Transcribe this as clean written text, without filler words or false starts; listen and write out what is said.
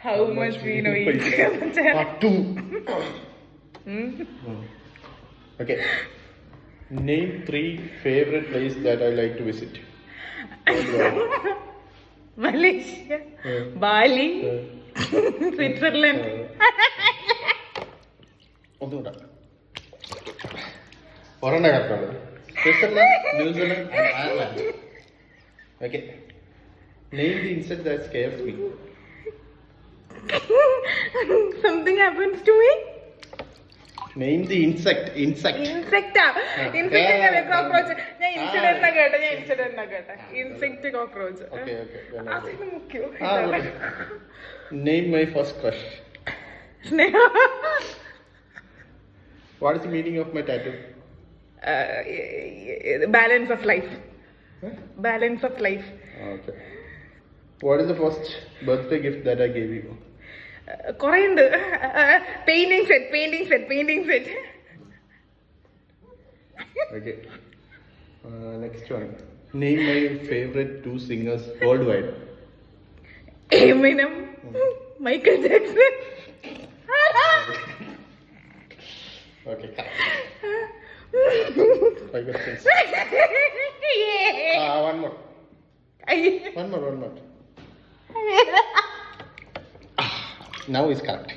How much we know each other. Part 2. Okay. Name 3 favorite place that I like to visit. Malaysia, Bali, Switzerland. ഒന്നുകൂടെ ഒരെണ്ണം കറക്റ്റുള്ളൂ. Switzerland, New Zealand and Ireland. Okay. Name the insect that scarce me. Something happens to me. Name the insect. Insect cockroach. ഞാൻ incident കേട്ടെ. Insect cockroach. Okay. അതിന് മുഖ്യോ. Name my first crush. What is the meaning of my tattoo? Balance of life. Balance of life. Okay. What is the first birthday gift that I gave you? കുറേ ഉണ്ട്. Painting set. Okay. Next one. Name my favorite 2 singers worldwide. Eminem, Michael Jackson. Okay. 5 questions. One more. One more. Now is correct.